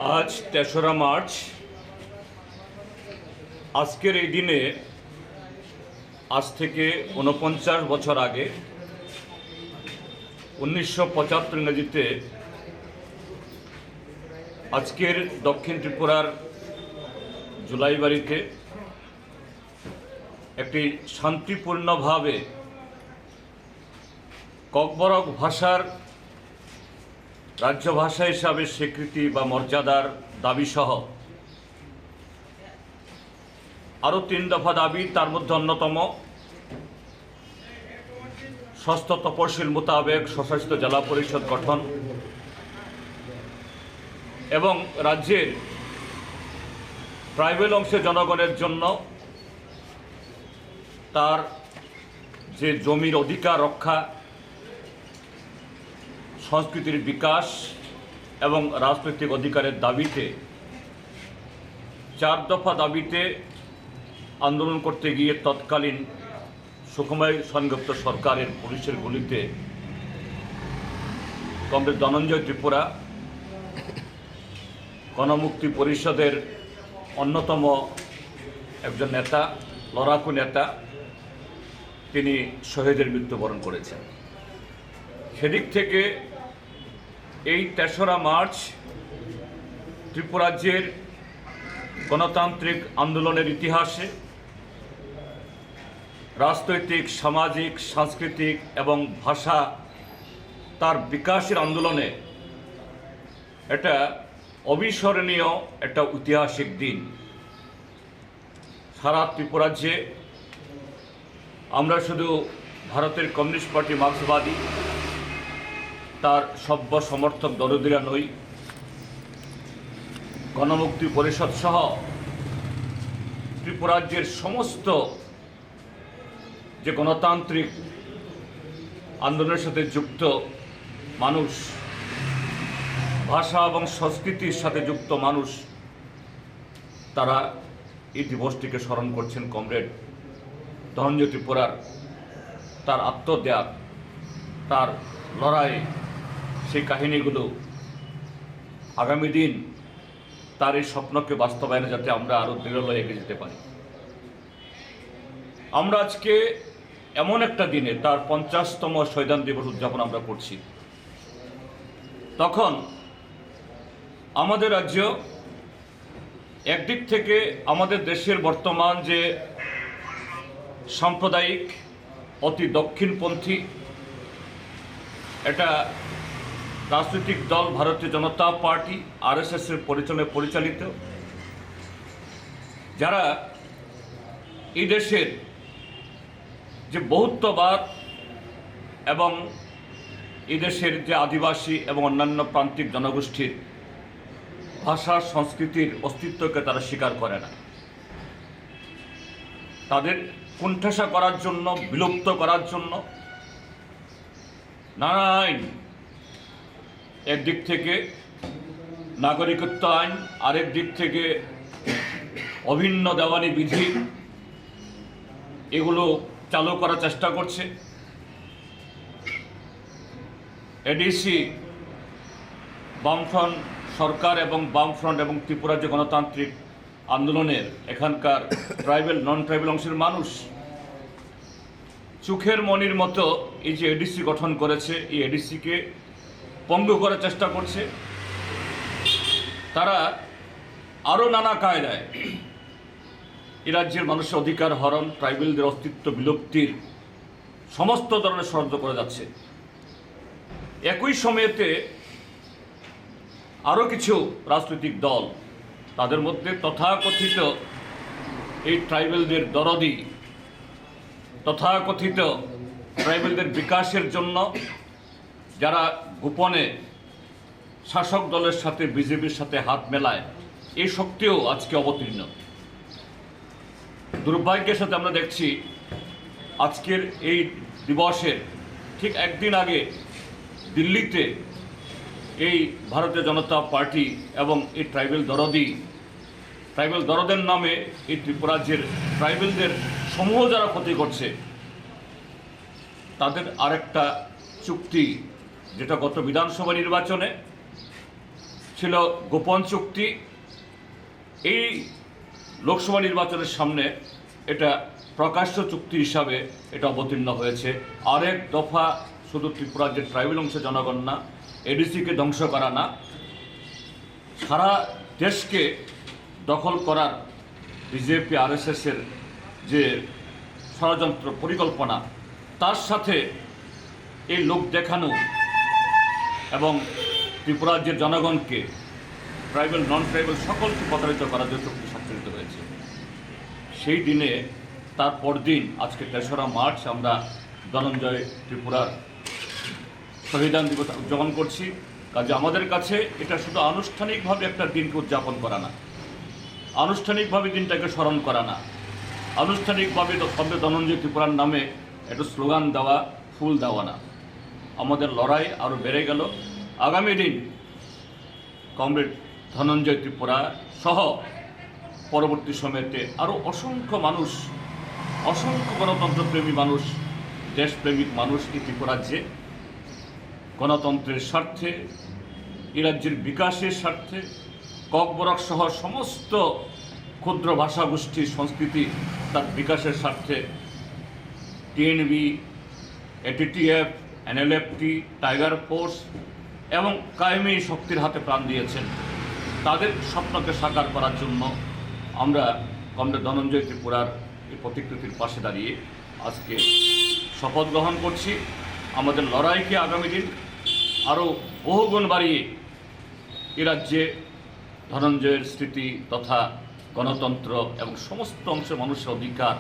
আজ ৩রা মার্চ। আজকের এই দিনে আজ থেকে ৪৯ বছর আগে ১৯৭৫ ইংরেজিতে আজকের দক্ষিণ ত্রিপুরার জুলাইবাড়িতে একটি শান্তিপূর্ণভাবে ককবরক ভাষার রাজ্য ভাষা হিসাবে স্বীকৃতি বা মর্যাদার দাবিসহ আরও ৩ দফা দাবি, তার মধ্যে অন্যতম ষষ্ঠ তপশিল মোতাবেক স্বশাসিত জেলা পরিষদ গঠন এবং রাজ্যের ট্রাইবেল অংশের জনগণের জন্য তার যে জমির অধিকার রক্ষা, সংস্কৃতির বিকাশ এবং রাজনৈতিক অধিকারের দাবিতে ৪ দফা দাবিতে আন্দোলন করতে গিয়ে তৎকালীন সুখময় সেনগুপ্ত সরকারের পুলিশের গুলিতে কমরেড ধনঞ্জয় ত্রিপুরা গণমুক্তি পরিষদের অন্যতম একজন নেতা, লড়াকু নেতা, তিনি শহীদের মৃত্যুবরণ করেছেন। সেদিক থেকে এই ৩রা মার্চ ত্রিপুরাজ্যের গণতান্ত্রিক আন্দোলনের ইতিহাসে রাজনৈতিক, সামাজিক, সাংস্কৃতিক এবং ভাষা তার বিকাশের আন্দোলনে এটা অবিস্মরণীয় একটা ঐতিহাসিক দিন। সারা ত্রিপুরাজ্যে আমরা শুধু ভারতের কমিউনিস্ট পার্টি মার্ক্সবাদী তার সভ্য সমর্থক দরদিরা নই, গণমুক্তি পরিষদ সহ ত্রিপুরাজ্যের সমস্ত যে গণতান্ত্রিক আন্দোলনের সাথে যুক্ত মানুষ, ভাষা এবং সংস্কৃতির সাথে যুক্ত মানুষ, তারা এই দিবসটিকে স্মরণ করছেন কমরেড ধনঞ্জয় ত্রিপুরার তার আত্মত্যাগ, তার লড়াই, সেই কাহিনীগুলো আগামী দিন তার এই স্বপ্নকে বাস্তবায়নে যাতে আমরা আরও দৃঢ় এগিয়ে যেতে পারি। আমরা আজকে এমন একটা দিনে তার ৫০তম শহীদান দিবস উদযাপন আমরা করছি। তখন আমাদের রাজ্য একদিক থেকে আমাদের দেশের বর্তমান যে সাম্প্রদায়িক অতি দক্ষিণপন্থী এটা রাজনৈতিক দল ভারতীয় জনতা পার্টি আরএসএসের পরিচালিত, যারা এই দেশের যে বহুত্ববাদ এবং এই দেশের যে আদিবাসী এবং অন্যান্য প্রান্তিক জনগোষ্ঠীর ভাষা সংস্কৃতির অস্তিত্বকে তারা স্বীকার করে না, তাদের কুণ্ঠাসা করার জন্য, বিলুপ্ত করার জন্য নানা আইন, একদিক থেকে নাগরিকত্ব আইন, আরেক দিক থেকে অভিন্ন দেওয়ানি বিধি, এগুলো চালু করার চেষ্টা করছে। এডিসি, বামফ্রন্ট সরকার এবং বামফ্রন্ট এবং ত্রিপুরা যে গণতান্ত্রিক আন্দোলনের এখানকার ট্রাইবেল, নন ট্রাইবেল অংশের মানুষ চোখের মনির মতো এই যে এডিসি গঠন করেছে, এই এডিসিকে পঙ্গু করার চেষ্টা করছে। তারা আরও নানা কায়দায় এ রাজ্যের মানুষের অধিকার হরণ, ট্রাইবেলদের অস্তিত্ব বিলুপ্তির সমস্ত ধরনের ষড়যন্ত্র করে যাচ্ছে। একই সময়েতে আরও কিছু রাজনৈতিক দল, তাদের মধ্যে তথাকথিত এই ট্রাইবেলদের দরদি, তথাকথিত ট্রাইবেলদের বিকাশের জন্য যারা গোপনে শাসক দলের সাথে, বিজেপির সাথে হাত মেলায়, এই শক্তিও আজকে অবতীর্ণ। দুর্ভাগ্যের সাথে আমরা দেখছি আজকের এই দিবসের ঠিক একদিন আগে দিল্লিতে এই ভারতীয় জনতা পার্টি এবং এই ট্রাইবেল দরদের নামে এই ত্রিপুরাজ্যের ট্রাইবেলদের সমূহ যারা ক্ষতি করছে, তাদের আরেকটা চুক্তি, যেটা গত বিধানসভা নির্বাচনে ছিল গোপন চুক্তি। এই লোকসভা নির্বাচনের সামনে এটা প্রকাশ্য চুক্তি হিসাবে এটা অবতীর্ণ হয়েছে। আরেক দফা শুধু ত্রিপুরা যে ট্রাইবাল অংশের জনগণ না, এডিসিকে ধ্বংস করা না, সারা দেশকে দখল করার বিজেপি আরএসএসের যে ষড়যন্ত্র পরিকল্পনা, তার সাথে এই লোক দেখানো এবং ত্রিপুরা রাজ্যের জনগণকে, ট্রাইবাল নন ট্রাইবাল সকলকে প্রতারিত করার জন্য চুক্তি স্বাক্ষরিত হয়েছে। সেই দিনে তার পরদিন আজকে ৩রা মার্চ আমরা ধনঞ্জয় ত্রিপুরার সংবিধান দিবস উদযাপন করছি। কাজে আমাদের কাছে এটা শুধু আনুষ্ঠানিকভাবে একটা দিনকে উদযাপন করা না, আনুষ্ঠানিকভাবে দিনটাকে স্মরণ করা না, আনুষ্ঠানিকভাবে কমরেড ধনঞ্জয় ত্রিপুরার নামে একটা স্লোগান দেওয়া, ফুল দেওয়া না। আমাদের লড়াই আরও বেড়ে গেল। আগামী দিন কমরেড ধনঞ্জয় ত্রিপুরা সহ পরবর্তী সময়তে আরও অসংখ্য মানুষ, অসংখ্য গণতন্ত্রপ্রেমী মানুষ, দেশপ্রেমিক মানুষ এই ত্রিপুরা রাজ্যে গণতন্ত্রের স্বার্থে, এই রাজ্যের বিকাশের স্বার্থে, ককবরক সহ সমস্ত ক্ষুদ্র ভাষাগোষ্ঠী সংস্কৃতি তার বিকাশের স্বার্থে TNB, ATTF, NLFT, tiger force এবং কায়েমি শক্তির হাতে প্রাণ দিয়েছেন। তাদের স্বপ্নকে সাকার করার জন্য আমরা কমরেড ধনঞ্জয় ত্রিপুরার এই প্রতিকৃতির পাশে দাঁড়িয়ে আজকে শপথ গ্রহণ করছি। আমাদের লড়াইকে আগামী দিন আরও বহুগুণ বাড়িয়ে এ রাজ্যে ধনঞ্জয়ের স্মৃতি তথা গণতন্ত্র এবং সমস্ত অংশের মানুষের অধিকার